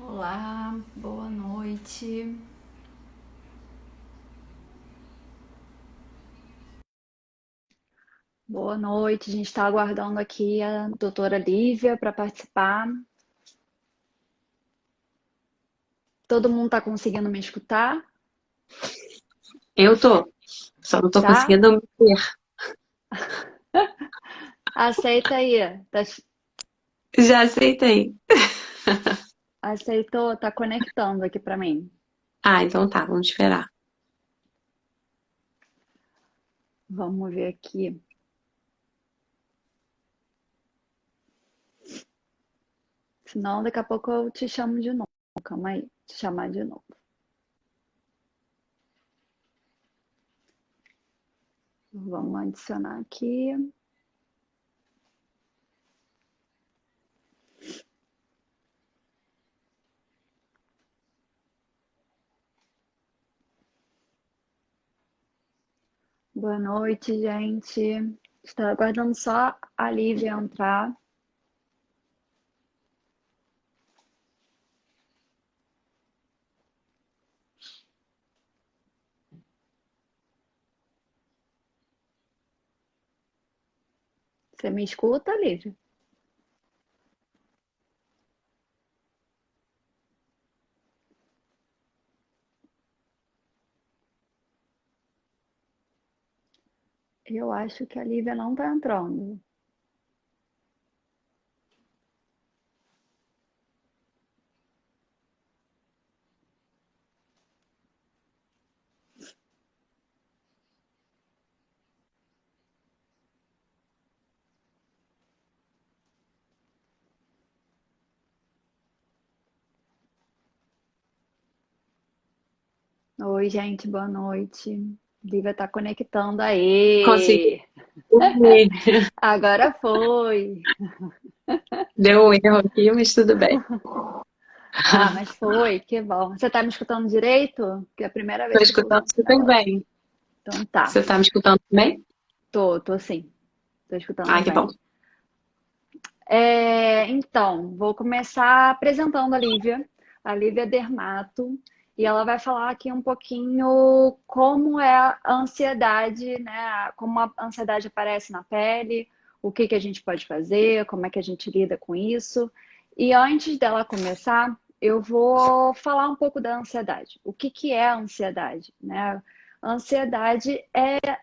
Olá, boa noite. Boa noite, a gente está aguardando aqui a doutora Lívia para participar. Todo mundo está conseguindo me escutar? Eu tô, só não tô Tá? conseguindo ver. Aceita aí. Já aceitei. Aceitou? Tá conectando aqui para mim. Ah, então tá, vamos esperar. Vamos ver aqui. Senão, daqui a pouco eu te chamo de novo. Calma aí, te chamar de novo. Vamos adicionar aqui. Boa noite, gente. Estou aguardando só a Lívia entrar. Você me escuta, Lívia? Eu acho que a Lívia não está entrando. Oi, gente, boa noite. Lívia tá conectando Consegui. aí. Agora foi. Deu um erro aqui, mas tudo bem. Ah, mas foi, que bom. Você tá me escutando direito? Que é a primeira Tô vez que eu tô escutando usando esse super negócio. bem. Então tá, Você tá me escutando bem? tô sim. Tô escutando Ah, que bom. bem. Então, vou começar apresentando a Lívia Dermato, e ela vai falar aqui um pouquinho como é a ansiedade, né? Como a ansiedade aparece na pele, o que que a gente pode fazer, como é que a gente lida com isso. E antes dela começar, eu vou falar um pouco da ansiedade. O que que é a ansiedade, né? A ansiedade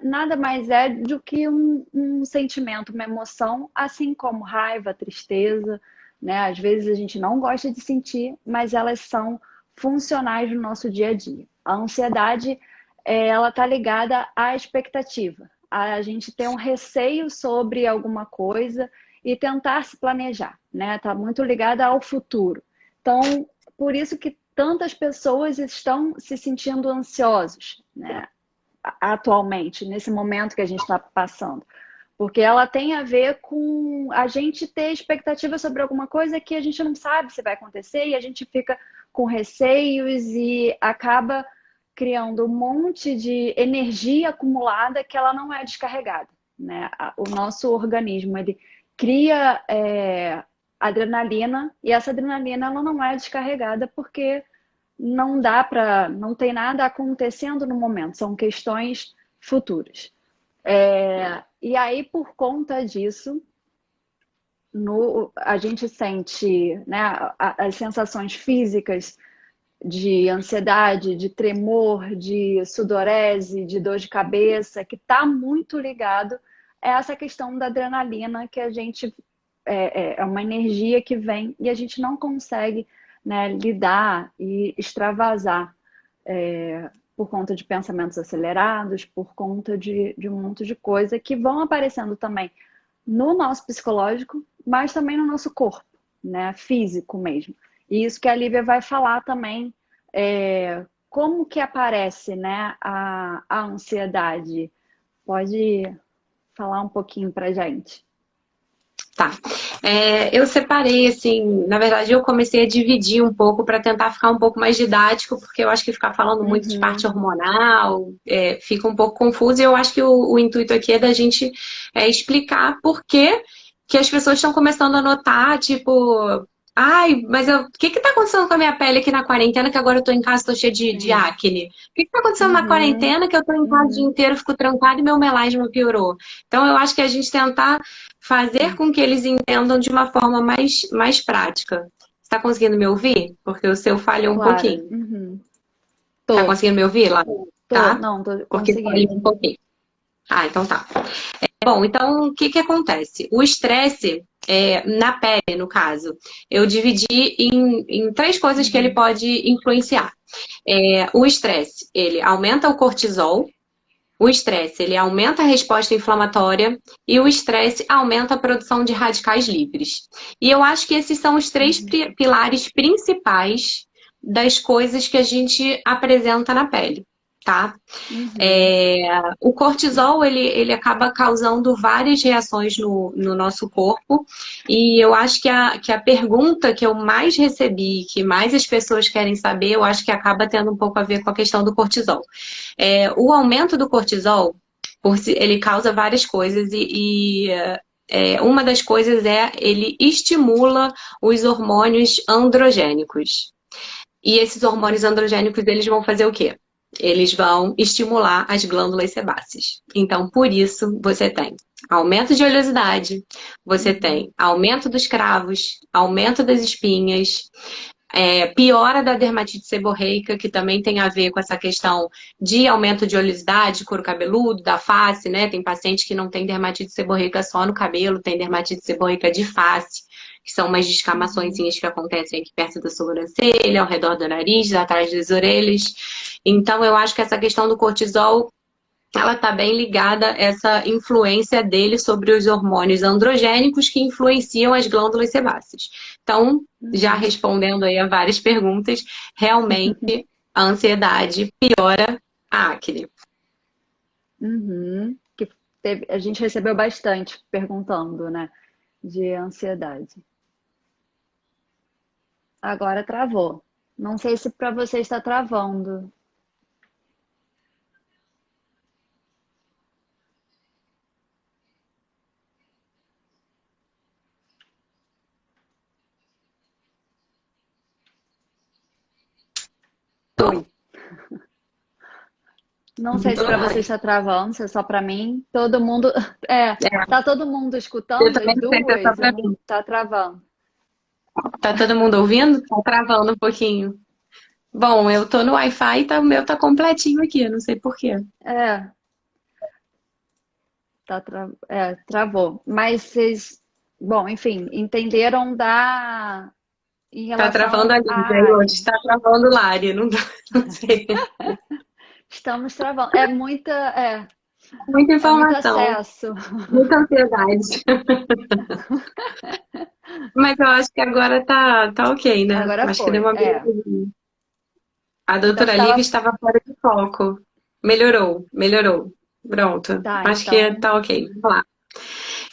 nada mais é do que um sentimento, uma emoção, assim como raiva, tristeza, né? Às vezes a gente não gosta de sentir, mas elas são funcionais no nosso dia a dia. A ansiedade, ela está ligada à expectativa, a gente ter um receio sobre alguma coisa e tentar se planejar, né? Está muito ligada ao futuro. Então, por isso que tantas pessoas estão se sentindo ansiosos, né? Atualmente, nesse momento que a gente está passando. Porque ela tem a ver com a gente ter expectativa sobre alguma coisa que a gente não sabe se vai acontecer e a gente fica com receios e acaba criando um monte de energia acumulada que ela não é descarregada, né? O nosso organismo, ele cria adrenalina e essa adrenalina ela não é descarregada porque não dá para, não tem nada acontecendo no momento, são questões futuras. E aí, por conta disso, a gente sente, né, as sensações físicas de ansiedade, de tremor, de sudorese, de dor de cabeça, que está muito ligado a essa questão da adrenalina que a gente é uma energia que vem e a gente não consegue, né, lidar e extravasar por conta de pensamentos acelerados, por conta de um monte de coisa que vão aparecendo também no nosso psicológico, mas também no nosso corpo, né, físico mesmo. E isso que a Lívia vai falar também, como que aparece, né, a ansiedade. Pode falar um pouquinho pra gente. Tá. Eu separei, assim, na verdade eu comecei a dividir um pouco para tentar ficar um pouco mais didático, porque eu acho que ficar falando muito de parte Uhum. hormonal fica um pouco confuso, e eu acho que o intuito aqui é da gente explicar por que que as pessoas estão começando a notar, tipo, Ai, mas o que que tá acontecendo com a minha pele aqui na quarentena, que agora eu tô em casa, tô cheia de Sim. acne? O que que tá acontecendo na Uhum, quarentena, que eu tô em casa o dia uhum. inteiro, fico trancada e meu melasma piorou? Então, eu acho que a gente tentar fazer Sim, com que eles entendam de uma forma mais prática. Você tá conseguindo me ouvir? Porque o seu falhou um claro. pouquinho. Uhum. Tá Tô, conseguindo me ouvir lá? Tá? não, tô Porque falhou um conseguindo. pouquinho. Ah, então tá. Bom, então o que que acontece? O estresse na pele, no caso, eu dividi em três coisas que ele Uhum, pode influenciar. O estresse, ele aumenta o cortisol, o estresse, ele aumenta a resposta inflamatória e o estresse aumenta a produção de radicais livres. E eu acho que esses são os três uhum, pilares principais das coisas que a gente apresenta na pele, tá? uhum, O cortisol, ele acaba causando várias reações no nosso corpo, e eu acho que a pergunta que eu mais recebi, que mais as pessoas querem saber, eu acho que acaba tendo um pouco a ver com a questão do cortisol. O aumento do cortisol, ele causa várias coisas, uma das coisas ele estimula os hormônios androgênicos. E esses hormônios androgênicos, eles vão fazer o quê? Eles vão estimular as glândulas sebáceas. Então, por isso, você tem aumento de oleosidade, você uhum, tem aumento dos cravos, aumento das espinhas, piora da dermatite seborreica, que também tem a ver com essa questão de aumento de oleosidade, couro cabeludo, da face, né? Tem paciente que não tem dermatite seborreica só no cabelo, tem dermatite seborreica de face, que são umas uhum, descamaçõezinhas que acontecem aqui perto da sobrancelha, ao redor do nariz, atrás das orelhas. Então, eu acho que essa questão do cortisol ela está bem ligada a essa influência dele sobre os hormônios androgênicos que influenciam as glândulas sebáceas. Então, já uhum, respondendo aí a várias perguntas, realmente a ansiedade piora a acne. uhum. A gente recebeu bastante perguntando, né, de ansiedade. Agora travou. Não sei se para você está travando. Oi. Não sei se Tô para no você ar. está travando, se é só para mim. Todo mundo, tá todo mundo Eu escutando também as não sei se é só duas? Eu pra não, mim. tá travando. Tá todo mundo ouvindo? Tá travando um pouquinho. Bom, eu tô no Wi-Fi e o meu tá completinho aqui, não sei por quê. É, travou. Mas vocês, bom, enfim, entenderam em Tá travando relação ali, à aí hoje acne. tá travando o Lari, não, não sei. Estamos travando. Muita É muito informação. acesso. Muita ansiedade. Mas eu acho que agora tá ok, né? Agora Acho que deu foi. uma melhoria. A Então doutora Lívia estava, estava fora de foco. Melhorou, melhorou. Pronto. tá, Acho que então, tá ok. Vamos lá.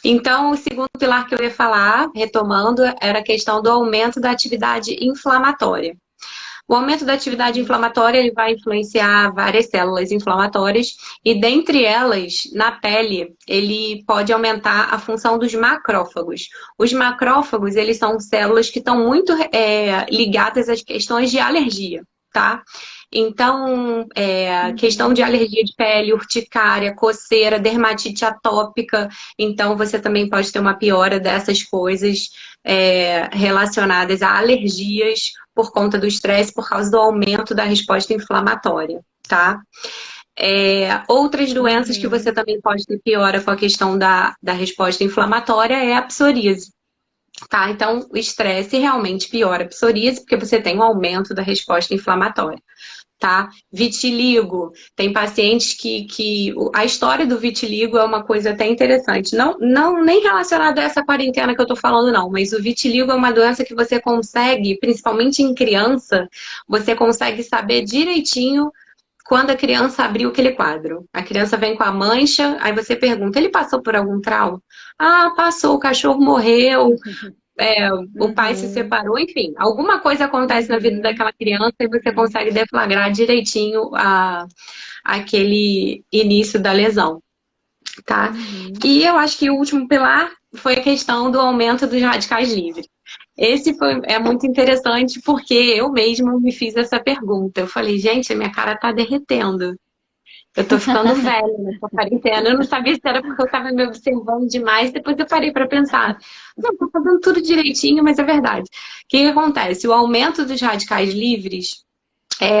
Então, o segundo pilar que eu ia falar, retomando, era a questão do aumento da atividade inflamatória. O aumento da atividade uhum, inflamatória ele vai influenciar várias células inflamatórias e dentre elas, na pele, ele pode aumentar a função dos macrófagos. Os macrófagos, eles são células que estão muito ligadas às questões de alergia, tá? Então, questão de uhum, alergia de pele, urticária, coceira, dermatite atópica. Então, você também pode ter uma piora dessas coisas relacionadas a alergias por conta do estresse, por causa do aumento da resposta inflamatória, tá? Outras doenças que você uhum, também pode ter piora com a questão da resposta inflamatória é a psoríase, tá? Então, o estresse realmente piora a psoríase, porque você tem um aumento da resposta inflamatória. Tá? Vitiligo. Tem pacientes que a história do vitiligo é uma coisa até interessante. Não nem relacionada a essa quarentena que eu tô falando, não, mas o vitiligo é uma doença que você consegue, principalmente em criança, você consegue saber direitinho quando a criança abriu aquele quadro. A criança vem com a mancha, aí você pergunta, ele passou por algum trauma? Ah, passou, o cachorro morreu, o pai se uhum, separou, enfim, alguma coisa acontece na vida uhum, daquela criança e você uhum, consegue deflagrar direitinho aquele início da lesão, tá? uhum, E eu acho que o último pilar foi a questão do aumento dos radicais livres. É muito interessante porque eu mesma me fiz essa pergunta. Eu falei, gente, a minha cara tá derretendo. Eu tô ficando velha nessa quarentena. Eu não sabia se era porque eu tava me observando demais. Depois eu parei pra pensar. Não, tô fazendo tudo direitinho, mas é verdade. O que que acontece? O aumento dos radicais livres,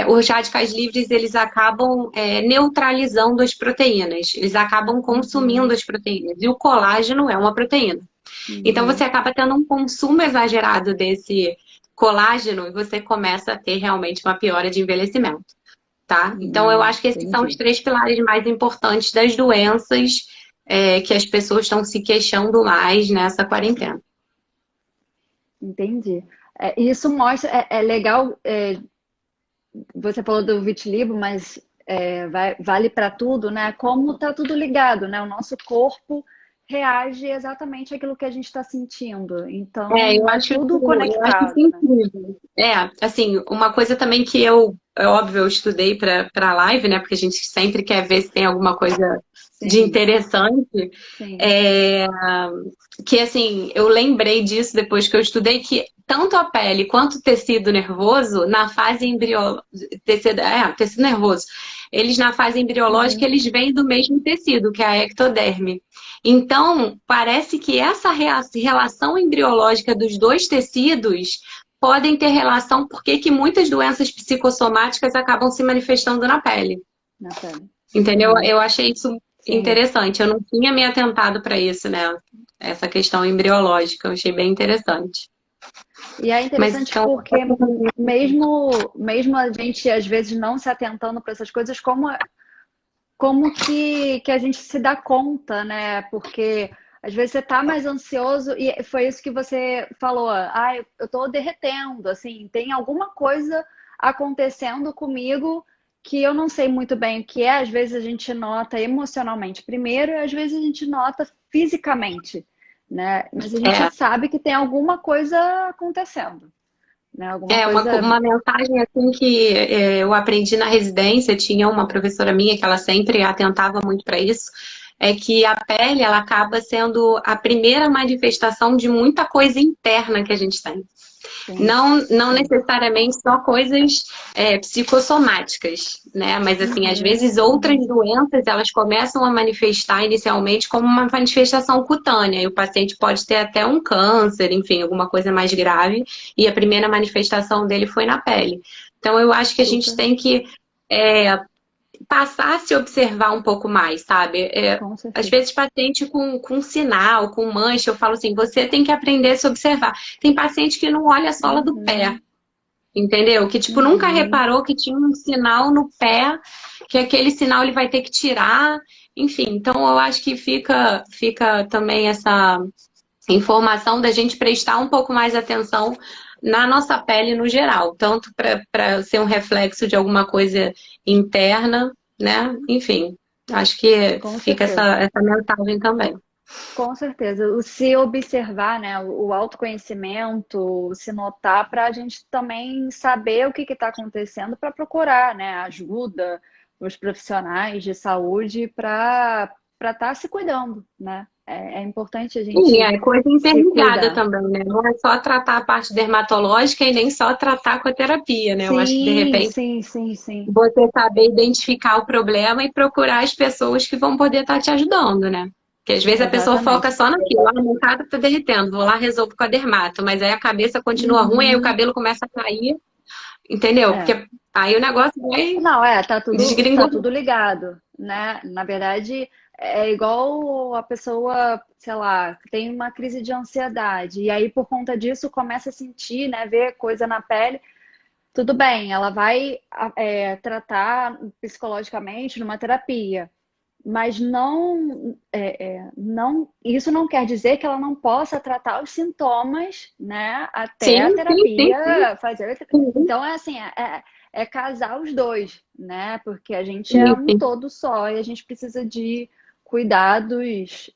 os radicais livres, eles acabam neutralizando as proteínas. Eles acabam consumindo Uhum, as proteínas. E o colágeno é uma proteína. Então você uhum. acaba tendo um consumo exagerado desse colágeno e você começa a ter realmente uma piora de envelhecimento, tá? Então eu acho que esses são os Entendi. 3 pilares mais importantes das doenças que as pessoas estão se queixando mais nessa quarentena. Entendi. Isso mostra, é legal, você falou do vitiligo, mas vale para tudo, né? Como tá tudo ligado, né? O nosso corpo reage exatamente àquilo que a gente está sentindo. Eu Então, é tudo eu acho isso conectado, né? incrível. Assim, uma coisa também que é óbvio, eu estudei para live, né? Porque a gente sempre quer ver se tem alguma coisa de Sim, interessante. sim. É, que assim, eu lembrei disso depois que eu estudei que tanto a pele quanto o tecido nervoso, na fase tecido nervoso, eles na fase embriológica, Uhum. eles vêm do mesmo tecido, que é a ectoderme. Então, parece que essa relação embriológica dos dois tecidos podem ter relação porque que muitas doenças psicossomáticas acabam se manifestando na pele. Na pele. Entendeu? Uhum. Eu achei isso Sim. interessante. Eu não tinha me atentado para isso, né? Essa questão embriológica, eu achei bem interessante. E é Mas interessante então, porque mesmo a gente às vezes não se atentando para essas coisas, como que a gente se dá conta, né? Porque às vezes você tá mais ansioso e foi isso que você falou. Ah, eu tô derretendo, assim, tem alguma coisa acontecendo comigo que eu não sei muito bem o que é. Às vezes a gente nota emocionalmente primeiro e às vezes a gente nota fisicamente, né? Mas a gente é, sabe que tem alguma coisa acontecendo, né? Alguma é coisa. uma mensagem assim que eu aprendi na residência, tinha uma professora minha que ela sempre atentava muito para isso, é que a pele ela acaba sendo a primeira manifestação de muita coisa interna que a gente tem. Sim, Não sim. necessariamente só coisas psicossomáticas, né? Mas assim, às Uhum, vezes outras uhum. doenças elas começam a manifestar inicialmente como uma manifestação cutânea, e o paciente pode ter até um câncer, enfim, alguma coisa mais grave, e a primeira manifestação dele foi na pele. Então eu acho que a gente Super, tem que é, passar a se observar um pouco mais, sabe? com Às certeza. vezes, paciente com sinal, com mancha, eu falo assim, você tem que aprender a se observar. Tem paciente que não olha a sola do pé, Uhum, entendeu? Que, tipo, nunca uhum. reparou que tinha um sinal no pé, que aquele sinal ele vai ter que tirar. Enfim, então eu acho que fica também essa informação da gente prestar um pouco mais atenção na nossa pele no geral, tanto para ser um reflexo de alguma coisa interna, né? Enfim, acho que Com fica certeza. essa mensagem também. Com certeza. O se observar, né? O autoconhecimento, o se notar, para a gente também saber o que está acontecendo para procurar, né? Ajuda, os profissionais de saúde para estar se cuidando, né? É importante a E gente é coisa se interligada cuidar. também, né? Não é só tratar a parte dermatológica e nem só tratar com a terapia, né? Eu acho que de Sim, repente sim, sim, sim. você saber identificar o problema e procurar as pessoas que vão poder estar te ajudando, né? Porque às vezes a pessoa foca Exatamente. só naquilo, meu cabelo tá derretendo, vou lá resolvo com a dermato, mas aí a cabeça continua ruim, aí o Uhum. cabelo começa a cair, entendeu? É. Porque aí o negócio vai Não, tá desgringolando. tudo ligado, né? Na verdade, é igual a pessoa, sei lá, tem uma crise de ansiedade, e aí por conta disso começa a sentir, né, ver coisa na pele. Tudo bem, ela vai tratar psicologicamente numa terapia, mas não, isso não quer dizer que ela não possa tratar os sintomas, né, até Sim, a sim, sim, sim. terapia fazer. Sim, Então é assim, é casar os dois, né? Porque a gente é sim, um sim. todo só e a gente precisa de cuidados.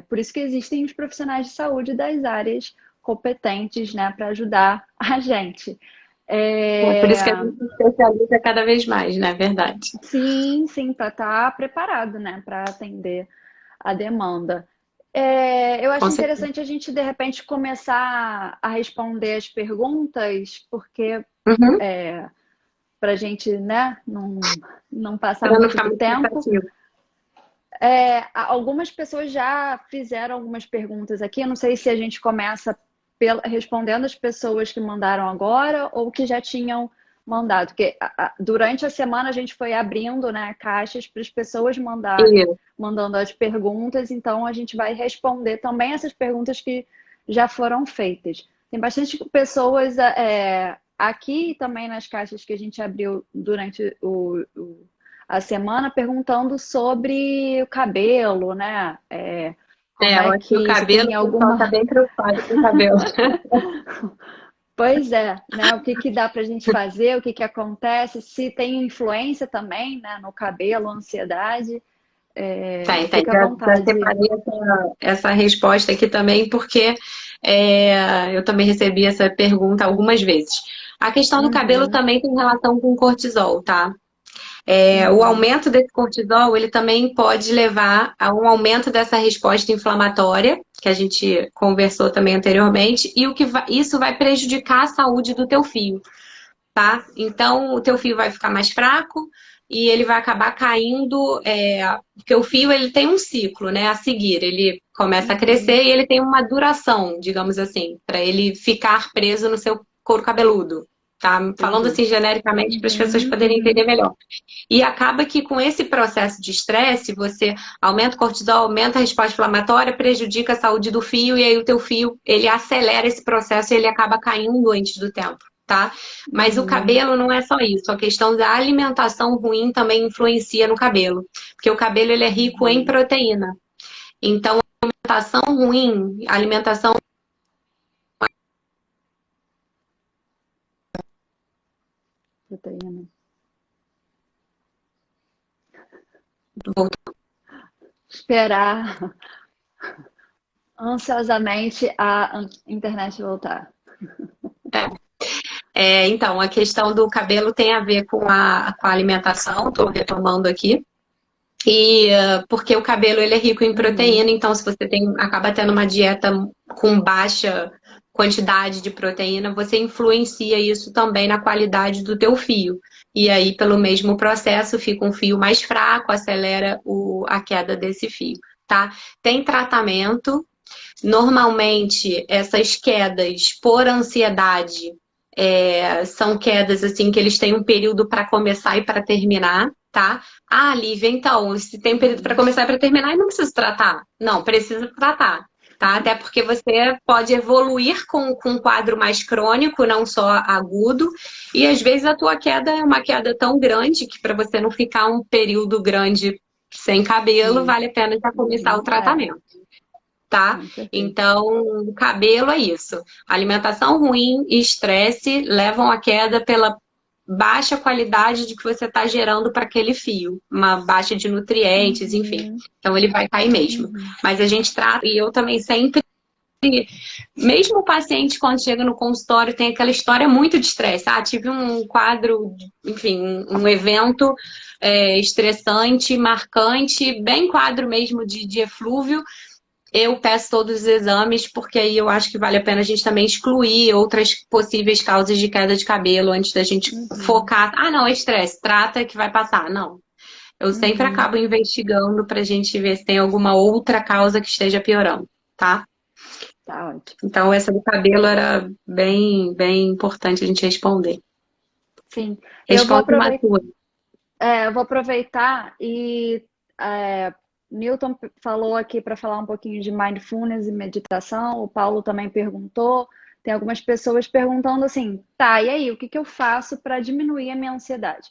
Por isso que existem os profissionais de saúde das áreas competentes, né, para ajudar a gente. É por É, isso que a gente se especializa cada vez mais, né? Verdade. sim, sim, para estar preparado, né, para atender a demanda. Eu Com acho certeza. interessante a gente, de repente, começar a responder as perguntas, porque Uhum. para a gente, né, não passar Para não muito ficar do muito tempo. cansativo. Algumas pessoas já fizeram algumas perguntas aqui. Eu não sei se a gente começa respondendo as pessoas que mandaram agora ou que já tinham mandado. Porque durante a semana a gente foi abrindo, né, caixas para as pessoas mandarem, Isso. mandando as perguntas. Então a gente vai responder também essas perguntas que já foram feitas. Tem bastante pessoas aqui e também nas caixas que a gente abriu durante a semana perguntando sobre o cabelo, né? Como Eu é acho que o que se cabelo, tem o pessoal tá alguma. bem preocupado com o cabelo. Pois é, né? O que que dá pra gente fazer, o que que acontece, se tem influência também, né, no cabelo, ansiedade. Tem. Fica à Já vontade. separei essa resposta aqui também, porque eu também recebi essa pergunta algumas vezes. A questão do cabelo Uhum, também tem relação com o cortisol, tá? O uhum, aumento desse cortisol, ele também pode levar a um aumento dessa resposta inflamatória, que a gente conversou também anteriormente, e isso vai prejudicar a saúde do teu fio, tá? Então, o teu fio vai ficar mais fraco e ele vai acabar caindo, porque o fio ele tem um ciclo, né, a seguir. Ele começa a uhum, crescer e ele tem uma duração, digamos assim, para ele ficar preso no seu couro cabeludo. Tá? Falando entendi. assim genericamente para as pessoas Uhum, poderem entender melhor. E acaba que com esse processo de estresse, você aumenta o cortisol, aumenta a resposta inflamatória, prejudica a saúde do fio, e aí o teu fio, ele acelera esse processo e ele acaba caindo antes do tempo, tá? Mas o uhum, cabelo não é só isso, a questão da alimentação ruim também influencia no cabelo, porque o cabelo ele é rico em uhum. proteína. Então, alimentação ruim, alimentação Proteína. Esperar ansiosamente a internet voltar. então, a questão do cabelo tem a ver com a alimentação, estou retomando aqui. E porque o cabelo ele é rico em Uhum, proteína, então se você acaba tendo uma dieta com baixa quantidade de proteína, você influencia isso também na qualidade do teu fio. E aí, pelo mesmo processo, fica um fio mais fraco, acelera a queda desse fio, tá? Tem tratamento. Normalmente, essas quedas por ansiedade são quedas assim que eles têm um período para começar e para terminar, tá? Ah, Lívia, então, se tem um período para uhum, começar e para terminar, eu não preciso tratar. Não, precisa tratar, tá? Até porque você pode evoluir com um quadro mais crônico, não só agudo, e às vezes a tua queda é uma queda tão grande que para você não ficar um período grande sem cabelo, sim. vale a pena já começar o Uhum, tratamento, tá? com certeza. Então, o cabelo é isso. Alimentação ruim e estresse levam à queda pela baixa qualidade de que você está gerando para aquele fio, uma baixa de nutrientes, enfim. Uhum, Então ele vai cair mesmo. uhum, Mas a gente trata, e eu também sempre, mesmo o paciente quando chega no consultório tem aquela história muito de estresse. Ah, tive um quadro, enfim, um evento estressante, marcante, bem quadro mesmo de eflúvio. Eu peço todos os exames, porque aí eu acho que vale a pena a gente também excluir outras possíveis causas de queda de cabelo antes da gente uhum, focar. Ah, não, é estresse, trata que vai passar. Não. Eu sempre uhum. acabo investigando pra gente ver se tem alguma outra causa que esteja piorando, tá? Tá ótimo. Então, essa do cabelo era bem, bem importante a gente responder. Sim, Responde uma tua. eu vou aproveitar e é, Newton falou aqui para falar um pouquinho de mindfulness e meditação. O Paulo também perguntou. Tem algumas pessoas perguntando assim, tá, e aí, o que que eu faço para diminuir a minha ansiedade?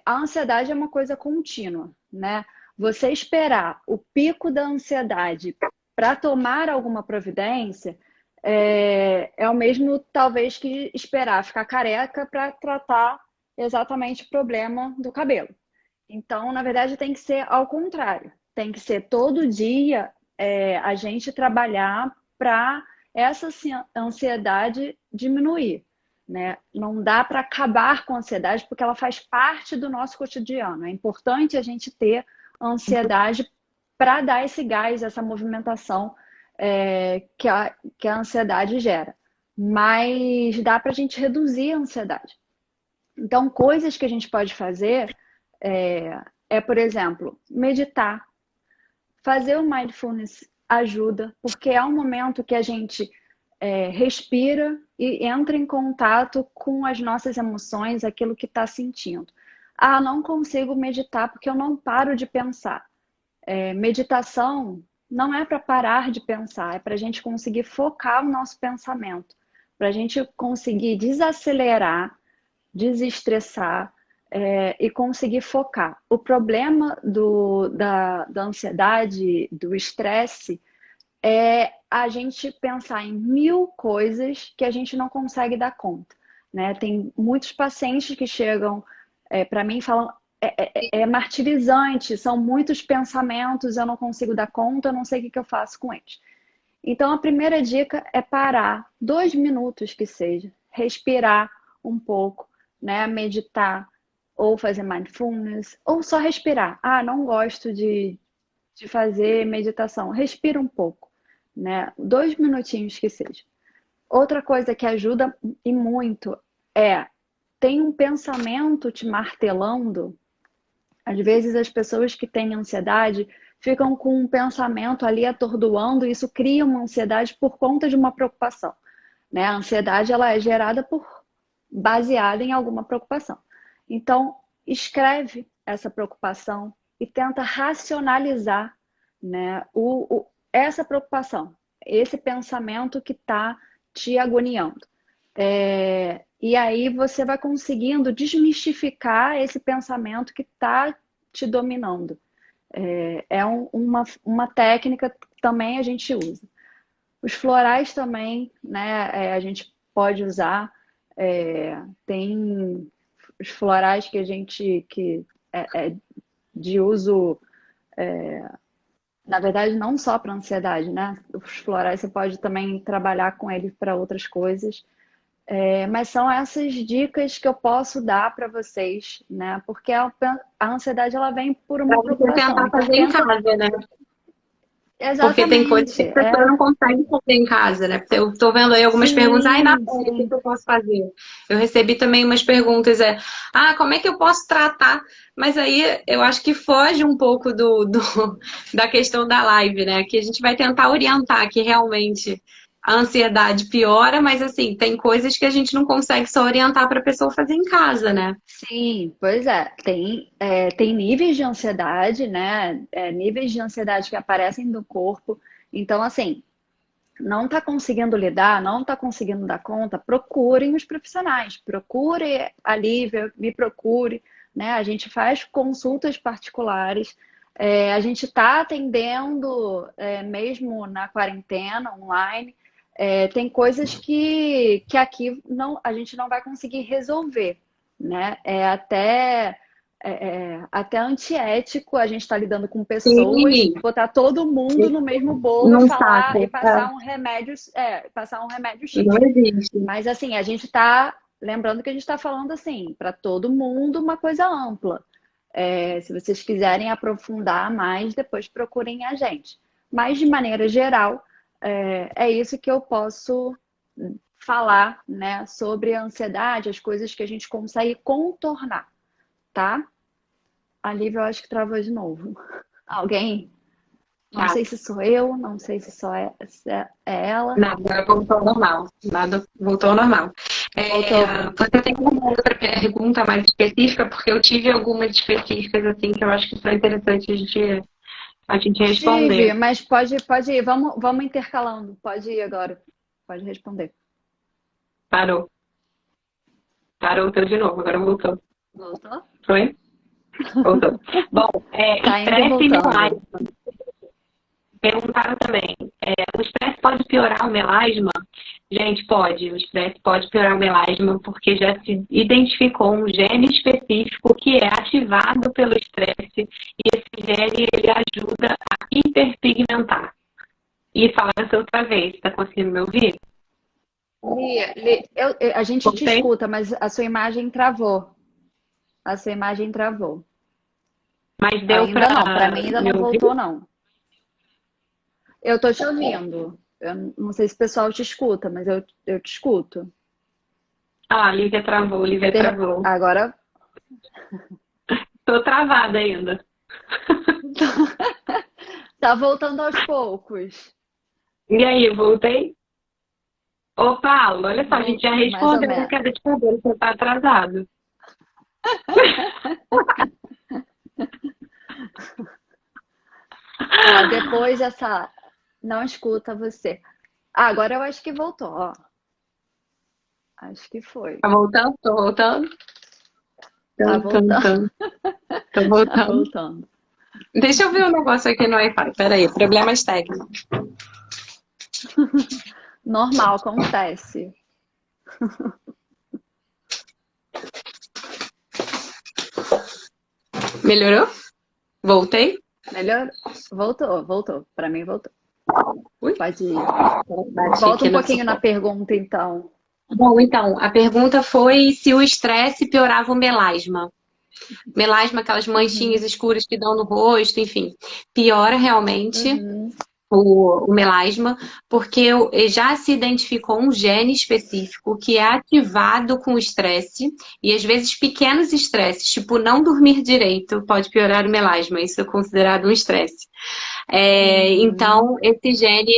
A ansiedade é uma coisa contínua, né? Você esperar o pico da ansiedade para tomar alguma providência é o mesmo, talvez, que esperar ficar careca para tratar exatamente o problema do cabelo. Então, na verdade, tem que ser ao contrário. Tem que ser todo dia a gente trabalhar para essa ansiedade diminuir, né? Não dá para acabar com a ansiedade porque ela faz parte do nosso cotidiano. É importante a gente ter ansiedade para dar esse gás, essa movimentação que a ansiedade gera. Mas dá para a gente reduzir a ansiedade. Então, coisas que a gente pode fazer por exemplo, meditar. Fazer o mindfulness ajuda, porque é um momento que a gente respira e entra em contato com as nossas emoções, aquilo que está sentindo. Ah, não consigo meditar porque eu não paro de pensar. Meditação não é para parar de pensar, é para a gente conseguir focar o nosso pensamento, para a gente conseguir desacelerar, desestressar e conseguir focar. O problema da ansiedade, do estresse, é a gente pensar em 1000 coisas que a gente não consegue dar conta, né? Tem muitos pacientes que chegam para mim e falam: é martirizante, são muitos pensamentos, eu não consigo dar conta, eu não sei o que eu faço com eles. Então, a primeira dica é parar 2 minutos que seja, respirar um pouco, né? Meditar, ou fazer mindfulness, ou só respirar. Ah, não gosto de fazer meditação. Respira um pouco, né? 2 minutinhos que seja. Outra coisa que ajuda e muito tem um pensamento te martelando. Às vezes as pessoas que têm ansiedade ficam com um pensamento ali atordoando, e isso cria uma ansiedade por conta de uma preocupação, né? A ansiedade, ela é gerada baseada em alguma preocupação. Então, escreve essa preocupação e tenta racionalizar, né, essa preocupação, esse pensamento que está te agoniando. E aí você vai conseguindo desmistificar esse pensamento que está te dominando. Uma técnica que também a gente usa. Os florais também, né, a gente pode usar. Tem os florais que de uso, na verdade, não só para ansiedade, né? Os florais você pode também trabalhar com eles para outras coisas. Mas são essas dicas que eu posso dar para vocês, né? Porque a ansiedade, ela vem por uma preocupação. Tentar fazer em casa, né? Exatamente. Porque tem coisas que a pessoa não consegue fazer em casa, né? Eu tô vendo aí algumas perguntas. Ai, na o que eu posso fazer? Eu recebi também umas perguntas, como é que eu posso tratar? Mas aí eu acho que foge um pouco da questão da live, né? Que a gente vai tentar orientar que realmente a ansiedade piora, mas assim, tem coisas que a gente não consegue só orientar para a pessoa fazer em casa, né? Sim, pois é. Tem níveis de ansiedade, né? Níveis de ansiedade que aparecem no corpo. Então, assim, não está conseguindo lidar, não está conseguindo dar conta, procurem os profissionais. Procure a Lívia, me procure, né? A gente faz consultas particulares. A gente está atendendo mesmo na quarentena, online. Tem coisas que aqui a gente não vai conseguir resolver, né? Até antiético a gente está lidando com pessoas, Sim. botar todo mundo no mesmo bolo Não e falar sabe. e passar um remédio, passar um remédio X. Não existe. Mas assim, a gente está lembrando que a gente está falando assim, para todo mundo uma coisa ampla. Se vocês quiserem aprofundar mais, depois procurem a gente. Mas de maneira geral, é isso que eu posso falar, né, sobre a ansiedade, as coisas que a gente consegue contornar, tá? A Lívia, eu acho que travou de novo. Alguém? Não sei se sou eu, não sei se só se é ela. Nada, voltou ao normal. Nada voltou ao normal. Você tem alguma outra pergunta mais específica? Porque eu tive algumas específicas assim que eu acho que são interessantes a gente responder. Tive, mas pode ir. Vamos intercalando. Pode ir agora. Pode responder. Parou, de novo. Agora voltou. Voltou? Foi? Voltou. Bom, Tá indo estresse e voltando. melasma. Perguntaram também, o estresse pode piorar o melasma? Gente, pode. O estresse pode piorar o melasma porque já se identificou um gene específico que é ativado pelo estresse e esse gene ele ajuda a hiperpigmentar. E falando outra vez, tá conseguindo me ouvir? A gente te escuta, mas a sua imagem travou. A sua imagem travou. Mas deu Ainda não, para mim ainda não voltou, não. Eu tô te ouvindo. Eu não sei se o pessoal te escuta, mas eu te escuto. Ah, Lívia travou, Lívia travou. Agora Tô travada ainda. tá voltando aos poucos. E aí, voltei? Ô, Paulo, olha só, a gente já Mais ou respondeu a menos. queda de cabelo, você tá atrasado. Ó, depois dessa. Não escuta você. Ah, agora eu acho que voltou, ó. Acho que foi. Tá voltando? Tô voltando? Tá voltando. Tô Tá voltando. voltando. Deixa eu ver um negócio aqui no Wi-Fi. Peraí, problemas técnicos. Normal, acontece. Melhorou? Voltei? Melhor? Voltou. Pra mim voltou. Ui, Pode ir. bati Volta aqui um no pouquinho na suporte. pergunta, então. Bom, então, a pergunta foi se o estresse piorava o melasma. Melasma, aquelas manchinhas Uhum, escuras que dão no rosto, enfim. Piora realmente uhum. o melasma, porque já se identificou um gene específico que é ativado com o estresse, e às vezes pequenos estresses, tipo não dormir direito, pode piorar o melasma, isso é considerado um estresse. Uhum. Então, esse gene,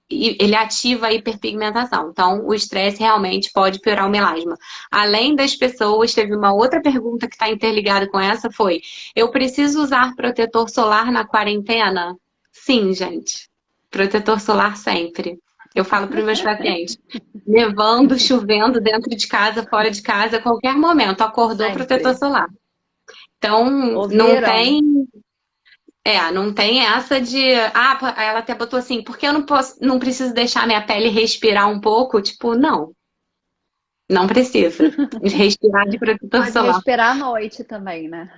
ele ativa a hiperpigmentação. Então, o estresse realmente pode piorar o melasma. Além das pessoas, teve uma outra pergunta que está interligada com essa, foi: eu preciso usar protetor solar na quarentena? Sim, gente. Protetor solar sempre. Eu falo para os meus pacientes, nevando, chovendo, dentro de casa, fora de casa, a qualquer momento, acordou protetor Sempre. solar. Então, Ouviram? não tem essa de, ela até botou assim, porque eu não posso, não preciso deixar minha pele respirar um pouco? Tipo, não precisa respirar de protetor Pode solar. respirar à noite também, né?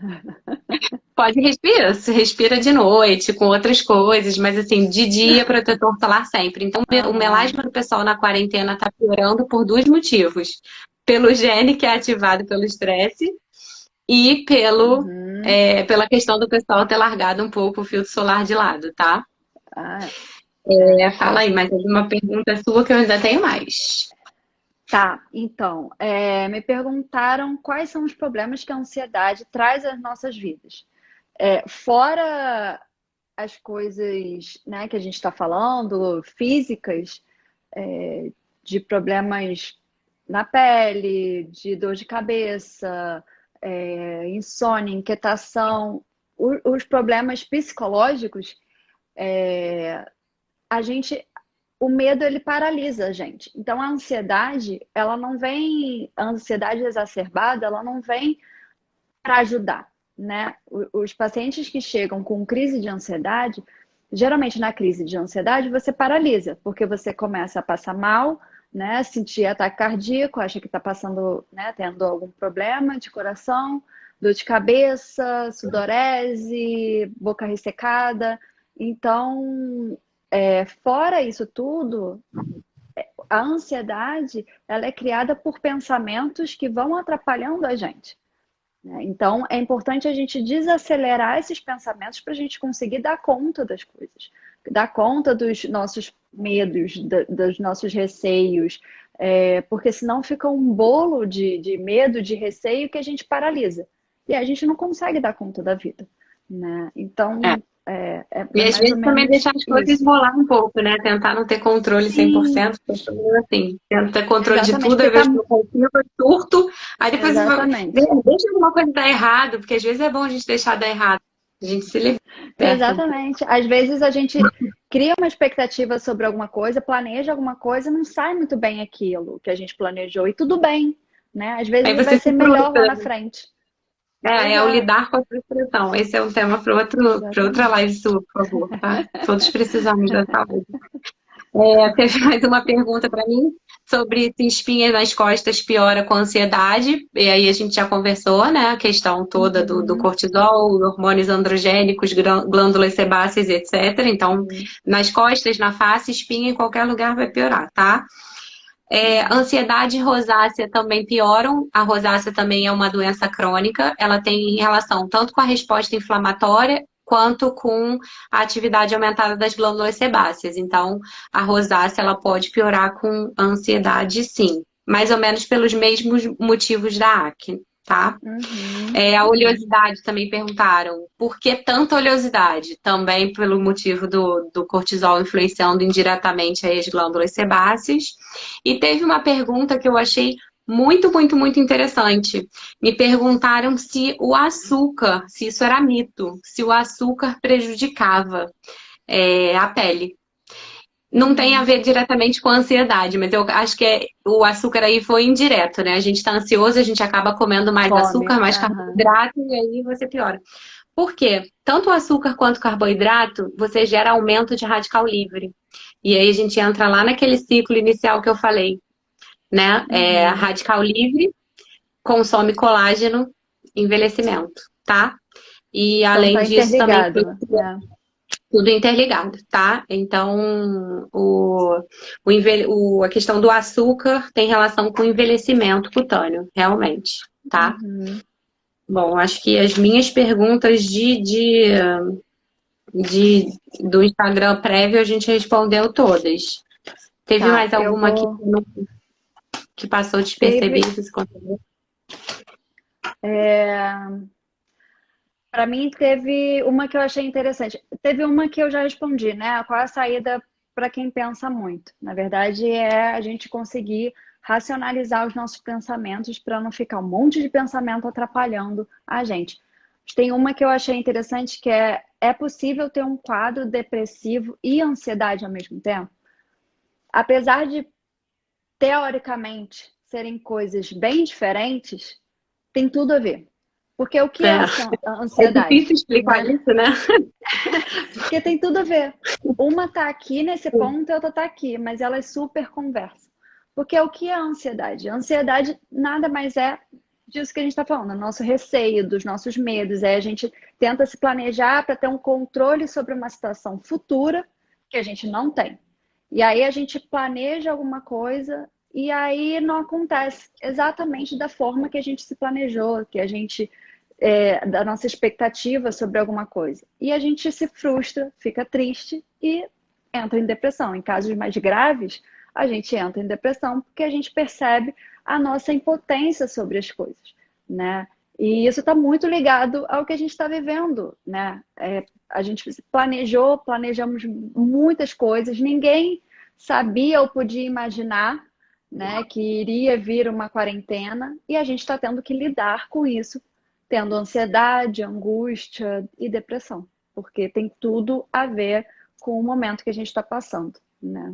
Pode respirar, se respira de noite com outras coisas, mas assim, de dia protetor solar sempre. Então, o Aham. melasma do pessoal na quarentena tá piorando por dois motivos. Pelo gene que é ativado pelo estresse e Uhum. pela questão do pessoal ter largado um pouco o filtro solar de lado, tá? Ah, é. Fala aí, mais alguma pergunta sua que eu ainda tenho mais. Tá, então, me perguntaram quais são os problemas que a ansiedade traz às nossas vidas. Fora as coisas, né, que a gente está falando, físicas, de problemas na pele, de dor de cabeça, insônia, inquietação, os problemas psicológicos, a gente, o medo ele paralisa a gente. Então a ansiedade, ela não vem, a ansiedade exacerbada, ela não vem para ajudar, né? Os pacientes que chegam com crise de ansiedade, geralmente na crise de ansiedade você paralisa, porque você começa a passar mal, né? Sentir ataque cardíaco, acha que está passando, né? Tendo algum problema de coração, dor de cabeça, sudorese, boca ressecada. Então, fora isso tudo, a ansiedade ela é criada por pensamentos que vão atrapalhando a gente, né? Então, é importante a gente desacelerar esses pensamentos para a gente conseguir dar conta das coisas, dar conta dos nossos medos, dos nossos receios, porque senão fica um bolo de medo, de receio que a gente paralisa. E a gente não consegue dar conta da vida, né? É. Então, E é às mais ou vezes também menos deixar as coisas isso. rolar um pouco, né? Tentar não ter controle Sim, 100%, porque eu sou assim, tento ter controle de exatamente, tudo, porque aí tá. vejo que eu consigo, eu surto, aí depois eu falo, Exatamente. deixa alguma coisa dar errado, porque às vezes é bom a gente deixar dar errado, a gente se liberta um pouco. Exatamente. Às vezes a gente cria uma expectativa sobre alguma coisa, planeja alguma coisa, não sai muito bem aquilo que a gente planejou. E tudo bem, né? Às Aí vezes vai você ser se melhor lá frustra. na frente. É o Exato. lidar com a frustração. Esse é um tema para outra Exatamente. live sua, por favor, tá? Todos precisamos da saúde. Teve mais uma pergunta para mim sobre se espinha nas costas piora com ansiedade. E aí a gente já conversou, né? A questão toda do Uhum. cortisol, hormônios androgênicos, glândulas sebáceas, etc. Então, Sim. nas costas, na face, espinha em qualquer lugar vai piorar, tá? Uhum. Ansiedade e rosácea também pioram. A rosácea também é uma doença crônica. Ela tem relação tanto com a resposta inflamatória quanto com a atividade aumentada das glândulas sebáceas. Então, a rosácea ela pode piorar com a ansiedade, sim. Mais ou menos pelos mesmos motivos da acne, tá? A oleosidade também perguntaram. Por que tanta oleosidade? Também pelo motivo do cortisol influenciando indiretamente aí as glândulas sebáceas. E teve uma pergunta que eu achei muito, muito, muito interessante. Me perguntaram se o açúcar, se isso era mito, se o açúcar prejudicava a pele. Não tem a ver diretamente com a ansiedade, mas eu acho que o açúcar aí foi indireto, né? A gente tá ansioso, a gente acaba comendo mais Fome. açúcar, mais carboidrato, e aí você piora. Por quê? Tanto o açúcar quanto o carboidrato, você gera aumento de radical livre. E aí a gente entra lá naquele ciclo inicial que eu falei, né? Radical livre, consome colágeno, envelhecimento, tá? E além Então tá disso também interligado. tudo interligado, tá? Então, a questão do açúcar tem relação com o envelhecimento cutâneo, realmente, tá? Bom, acho que as minhas perguntas do Instagram prévio a gente respondeu todas. Teve Tá, mais alguma aqui que passou despercebida? Para mim, teve uma que eu achei interessante. Teve uma que eu já respondi, né? Qual é a saída para quem pensa muito? Na verdade, é a gente conseguir racionalizar os nossos pensamentos para não ficar um monte de pensamento atrapalhando a gente. Tem uma que eu achei interessante que é possível ter um quadro depressivo e ansiedade ao mesmo tempo? Apesar de, teoricamente, serem coisas bem diferentes, tem tudo a ver. Porque o que é a ansiedade? É difícil explicar isso, né? Porque tem tudo a ver. Uma tá aqui nesse ponto e a outra tá aqui, mas elas super conversam. Porque o que é a ansiedade? A ansiedade nada mais é disso que a gente está falando, do nosso receio, dos nossos medos. A gente tenta se planejar para ter um controle sobre uma situação futura que a gente não tem. E aí a gente planeja alguma coisa e aí não acontece exatamente da forma que a gente se planejou, que a gente da nossa expectativa sobre alguma coisa. E a gente se frustra, fica triste e entra em depressão. Em casos mais graves, a gente entra em depressão porque a gente percebe a nossa impotência sobre as coisas, né? E isso está muito ligado ao que a gente está vivendo, né? A gente planejamos muitas coisas, ninguém sabia ou podia imaginar, né, que iria vir uma quarentena e a gente está tendo que lidar com isso, tendo ansiedade, angústia e depressão, porque tem tudo a ver com o momento que a gente está passando, né?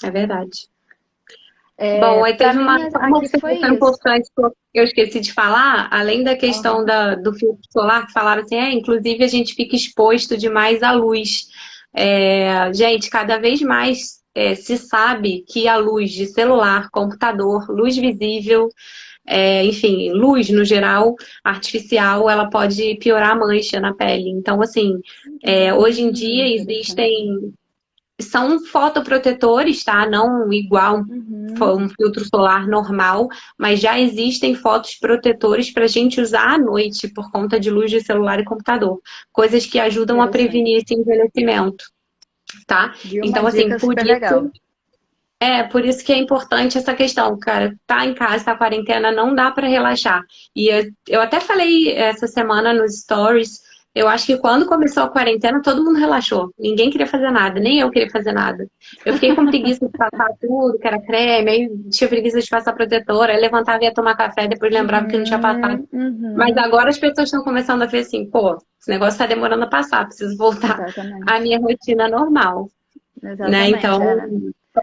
É verdade. Bom, aí teve uma observação importante que eu esqueci de falar, além da questão do filtro solar, que falaram assim, inclusive a gente fica exposto demais à luz. Gente, cada vez mais se sabe que a luz de celular, computador, luz visível, enfim, luz no geral, artificial, ela pode piorar a mancha na pele. Então, assim, hoje em dia são fotoprotetores, tá? Não igual um filtro solar normal, mas já existem fotos protetores para a gente usar à noite por conta de luz de celular e computador. Coisas que ajudam a prevenir esse envelhecimento, tá? Então, assim, por isso que é importante essa questão, cara. Tá em casa, tá quarentena, não dá para relaxar. E eu até falei essa semana nos stories, eu acho que quando começou a quarentena, todo mundo relaxou. Ninguém queria fazer nada, nem eu queria fazer nada. Eu fiquei com preguiça de passar tudo, que era creme, aí tinha preguiça de passar protetora, aí levantava e ia tomar café, depois lembrava que não tinha passado. Mas agora as pessoas estão começando a ver assim, pô, esse negócio tá demorando a passar, preciso voltar à minha rotina normal. Né? Então,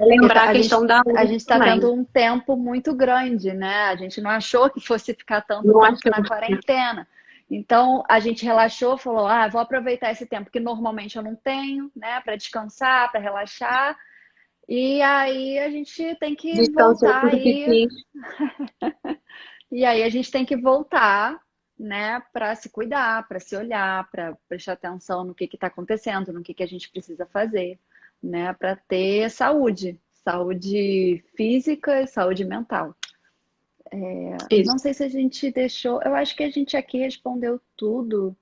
lembrar a questão da luz. A gente está tendo um tempo muito grande, né? A gente não achou que fosse ficar tanto tempo na quarentena. Então, a gente relaxou, falou, vou aproveitar esse tempo que normalmente eu não tenho, né? Para descansar, para relaxar. E aí a gente tem que voltar aí. E aí a gente tem que voltar, né? Para se cuidar, para se olhar, para prestar atenção no que está acontecendo, no que a gente precisa fazer, né? Para ter saúde física e saúde mental. Não sei se a gente deixou. Eu acho que a gente aqui respondeu tudo.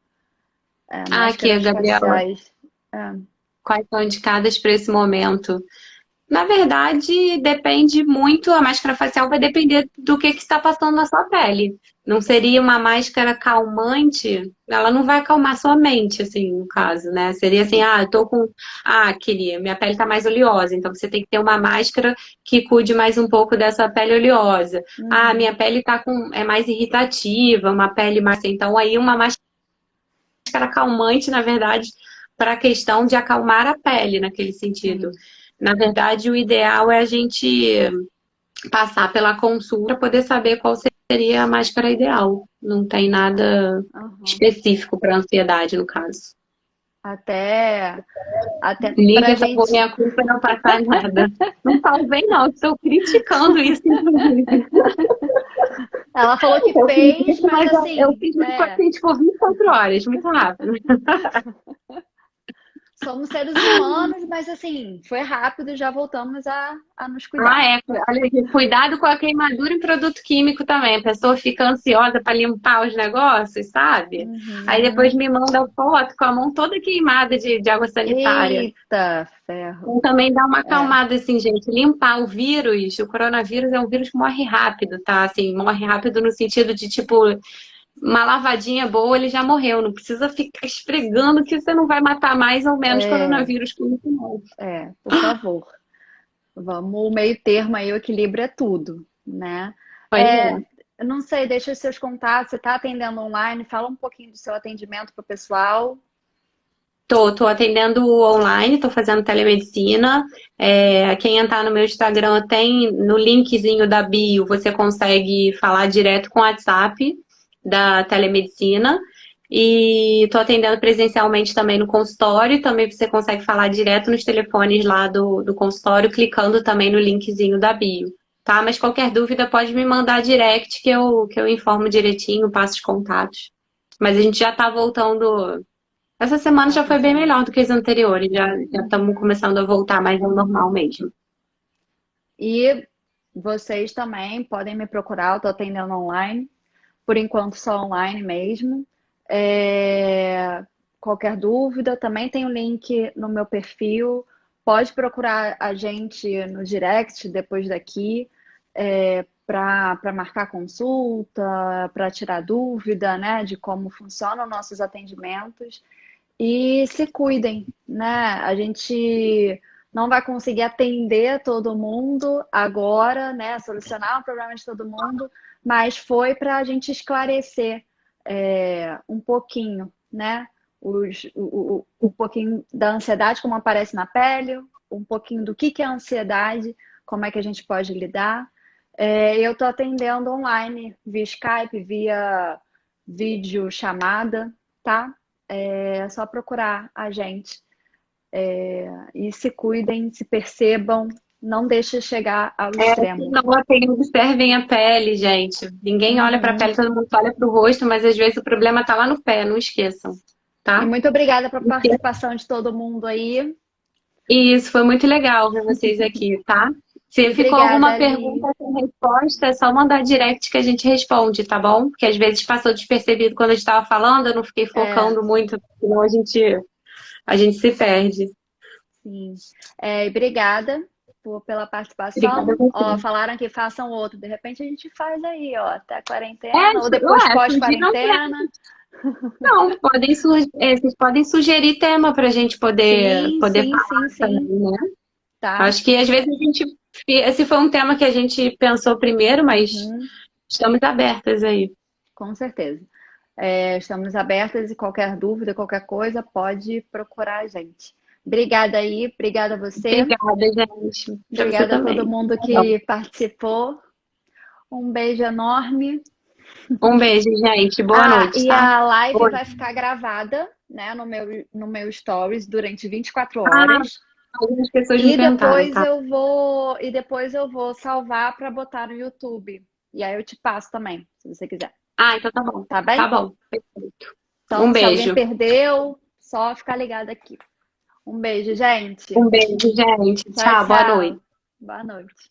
Aqui, Máscaras Gabriela. faciais. É. Quais são indicadas para esse momento? Na verdade, depende muito, a máscara facial vai depender do que está passando na sua pele. Não seria uma máscara calmante, ela não vai acalmar sua mente, assim, no caso, né? Seria assim, eu tô com. Queria, minha pele tá mais oleosa, então você tem que ter uma máscara que cuide mais um pouco dessa pele oleosa. Minha pele é mais irritativa, uma pele mais. Então, aí uma máscara calmante, na verdade, para a questão de acalmar a pele, naquele sentido. Na verdade, o ideal é a gente passar pela consulta para poder saber qual seria a máscara ideal. Não tem nada específico para ansiedade, no caso. Até pra Lívia gente. salvou minha culpa e não passar nada. Não salvei, não. Estou criticando isso, inclusive. Ela falou que fez, mas assim. Eu fiz muito paciente por 24 horas, muito rápido. Somos seres humanos, mas assim, foi rápido, já voltamos a nos cuidar. Olha aqui, cuidado com a queimadura em produto químico também. A pessoa fica ansiosa para limpar os negócios, sabe? Aí depois me manda foto com a mão toda queimada de água sanitária. Eita, ferro. Então também dá uma acalmada assim, gente. Limpar o vírus, o coronavírus é um vírus que morre rápido, tá? Assim, morre rápido no sentido de, tipo, uma lavadinha boa, ele já morreu. Não precisa ficar esfregando que você não vai matar mais ou menos coronavírus com isso, não. Por favor. Vamos, o meio termo aí, o equilíbrio é tudo, né? Eu não sei, deixa os seus contatos, você está atendendo online, fala um pouquinho do seu atendimento para o pessoal. Tô atendendo online, tô fazendo telemedicina. Quem entrar no meu Instagram tem no linkzinho da bio, você consegue falar direto com o WhatsApp da telemedicina. E tô atendendo presencialmente também no consultório. Também você consegue falar direto nos telefones lá do consultório, clicando também no linkzinho da bio, tá? Mas qualquer dúvida pode me mandar direct que eu informo direitinho, passo os contatos. Mas a gente já tá voltando. Essa semana já foi bem melhor do que as anteriores. Já estamos começando a voltar mais ao normal mesmo. E vocês também podem me procurar, eu estou atendendo online. Por enquanto, só online mesmo. Qualquer dúvida, também tem o link no meu perfil. Pode procurar a gente no direct depois daqui para marcar consulta, para tirar dúvida, né, de como funcionam nossos atendimentos. E se cuidem, né? A gente não vai conseguir atender todo mundo agora, né? Solucionar o problema de todo mundo, mas foi para a gente esclarecer um pouquinho, né? Um pouquinho da ansiedade, como aparece na pele, um pouquinho do que é a ansiedade, como é que a gente pode lidar. Eu estou atendendo online, via Skype, via vídeo chamada, tá? É só procurar a gente. E se cuidem, se percebam, não deixe chegar ao extremo. Não observem a pele, gente. Ninguém olha para a pele, todo mundo olha para o rosto, mas às vezes o problema está lá no pé, não esqueçam, tá? E muito obrigada pela participação de todo mundo aí. Isso, foi muito legal ver vocês aqui, tá? Se ficou alguma pergunta sem resposta, é só mandar direct que a gente responde, tá bom? Porque às vezes passou despercebido quando a gente estava falando, eu não fiquei focando muito, senão a gente se perde. Sim. Obrigada pela participação. Falaram que façam outro. De repente a gente faz aí, até a quarentena, ou depois pós-quarentena. Não, vocês podem sugerir tema pra gente poder falar também, né? Tá. Acho que às vezes esse foi um tema que a gente pensou primeiro, mas estamos abertas aí. Com certeza. Estamos abertas e qualquer dúvida, qualquer coisa, pode procurar a gente. Obrigada aí, obrigada a você. Obrigada, gente. Obrigada a todo mundo que participou. Um beijo enorme. Um beijo, gente. Boa noite. E a live vai ficar gravada, né, no meu stories durante 24 horas. As pessoas me perguntaram, tá? Depois eu vou salvar para botar no YouTube. E aí eu te passo também, se você quiser. Então tá bom. Tá bem? Tá bom. Perfeito. Então, um beijo. Se alguém perdeu, só ficar ligado aqui. Um beijo, gente. Um beijo, gente. Tchau. Boa noite. Boa noite.